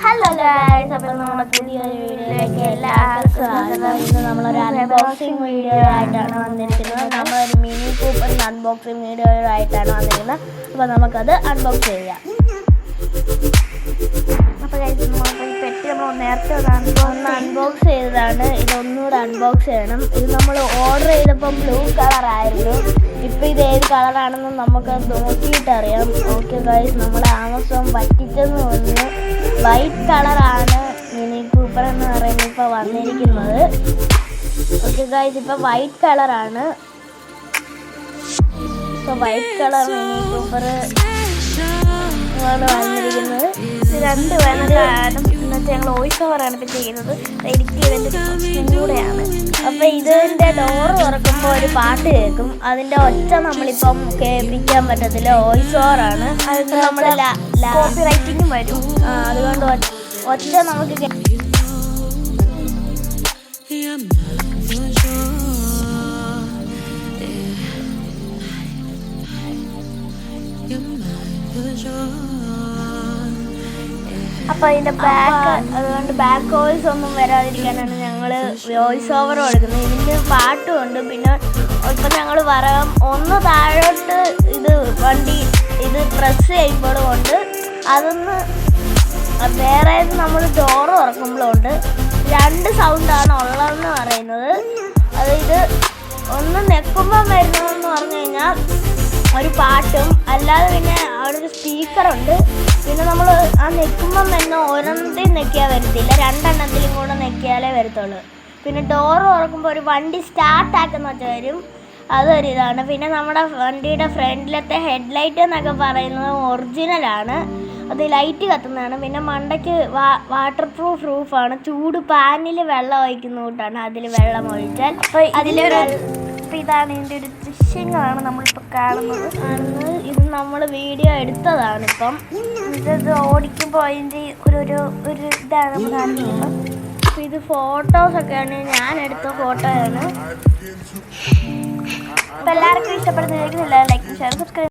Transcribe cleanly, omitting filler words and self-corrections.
Hello guys, അപ്പോൾ നമ്മുടെ പുതിയൊരു വീഡിയോയിലേക്ക് എല്ലാവർക്കും സ്വാഗതം. ഇന്ന് നമ്മളൊരു അൺബോക്സിങ് വീഡിയോ ആയിട്ടാണ് വന്നിരിക്കുന്നത്. നമ്മളൊരു മിനി കൂപ്പറിൻ്റെ അൺബോക്സിങ് വീഡിയോ ആയിട്ടാണ് വന്നിരിക്കുന്നത്. അപ്പോൾ നമുക്കത് അൺബോക്സ് ചെയ്യാം. അപ്പോൾ ഗൈസ്, ഈ പെട്ടി നമ്മൾ നേരത്തെ ഒന്ന് അൺബോക്സ് ചെയ്തതാണ്. ഇതൊന്നുകൂടെ അൺബോക്സ് ചെയ്യണം. ഇത് നമ്മൾ ഓർഡർ ചെയ്തപ്പം ബ്ലൂ കളറായിരുന്നു. ഇപ്പോൾ ഇത് ഏത് കളറാണെന്ന് നമുക്ക് നോക്കിയിട്ടറിയാം. ഓക്കെ ഗൈസ്, നമ്മൾ ആമസോൺ പറ്റിച്ചെന്ന് പറഞ്ഞു. വൈറ്റ് കളറാണ് മിനി കൂപ്പർ എന്ന് പറയുന്നത് ഇപ്പോൾ വന്നിരിക്കുന്നത്. ഓക്കെ ഗൈസ്, ഇപ്പോൾ വൈറ്റ് കളറാണ്. ഇപ്പോൾ വൈറ്റ് കളർ മിനി കൂപ്പർ വന്നിരിക്കുന്നത്. ഇത് രണ്ട് വേണം. ഇന്നത്തെ ഞങ്ങൾ വോയിസ് ഓവറാണ് ഇപ്പോൾ ചെയ്യുന്നത്. എഡിറ്റ് ചെയ്തതിൻ്റെ കൂടെയാണ്. അപ്പോൾ ഇതിൻ്റെ ഡോറ് തുറക്കുമ്പോൾ ഒരു പാട്ട് കേൾക്കും. അതിൻ്റെ ഒച്ച നമ്മളിപ്പം കേൾപ്പിക്കാൻ പറ്റത്തില്ല, വോയിസ് ഓവറാണ്. അത് നമ്മൾ കോപ്പി റൈറ്റിങ്ങും വരും. അതുകൊണ്ട് ഒച്ച നമുക്ക് അപ്പോൾ അതിൻ്റെ അതുകൊണ്ട് ബാക്ക് വോയിസ് ഒന്നും വരാതിരിക്കാനാണ് ഞങ്ങൾ വോയിസ് ഓവർ കൊടുക്കുന്നത്. ഇതിൻ്റെ പാട്ടും ഉണ്ട്. പിന്നെ ഇപ്പം ഞങ്ങൾ പറയാം, ഒന്ന് താഴോട്ട് വണ്ടി പ്രസ് ചെയ്യുമ്പോൾ കൊണ്ട് അതൊന്ന് വേറെ നമ്മൾ ഡോറ് തുറക്കുമ്പോഴുണ്ട്. രണ്ട് സൗണ്ടാണ് ഉള്ളതെന്ന് പറയുന്നത്. ഇത് ഒന്ന് നെക്കുമ്പം വരുന്നതെന്ന് പറഞ്ഞു കഴിഞ്ഞാൽ ഒരു പാട്ടും, അല്ലാതെ പിന്നെ അവിടെ ഒരു സ്പീക്കറുണ്ട്. പിന്നെ നമ്മൾ ആ നെക്കുമ്പം തന്നെ ഒരെണ്ണത്തിൽ നെക്കിയാൽ വരത്തില്ല, രണ്ടെണ്ണത്തിലും കൂടെ നെക്കിയാലേ വരത്തുള്ളൂ. പിന്നെ ഡോറ് തുറക്കുമ്പോൾ ഒരു വണ്ടി സ്റ്റാർട്ടാക്കുന്ന വെച്ചാൽ വരും, അതൊരിതാണ്. പിന്നെ നമ്മുടെ വണ്ടിയുടെ ഫ്രണ്ടിലത്തെ ഹെഡ്ലൈറ്റ് എന്നൊക്കെ പറയുന്നത് ഒറിജിനലാണ്, അത് ലൈറ്റ് കത്തുന്നതാണ്. പിന്നെ മണ്ടയ്ക്ക് വാട്ടർ പ്രൂഫാണ്. ചൂട് പാനിൽ വെള്ളം ഒഴിക്കുന്ന കൂട്ടാണ്. അതിൽ വെള്ളം ഒഴിച്ചാൽ അപ്പോൾ ഇതാണ് ഇതിൻ്റെ ഒരു ദൃശ്യങ്ങളാണ് നമ്മളിപ്പോൾ കാണുന്നത്. ഇത് നമ്മൾ വീഡിയോ എടുത്തതാണ്. ഇപ്പം ഇത് ഓടിക്കുമ്പോൾ അതിൻ്റെ ഒരു ഇതാണ് നമ്മൾ കാണിക്കുന്നത്. അപ്പോൾ ഇത് ഫോട്ടോസൊക്കെയാണ്, ഞാൻ എടുത്ത ഫോട്ടോയാണ്. അപ്പോൾ എല്ലാവർക്കും ഇഷ്ടപ്പെടുന്നതായിരിക്കും. എല്ലാവരും ലൈക്ക്, ഷെയർ, സബ്സ്ക്രൈബ്.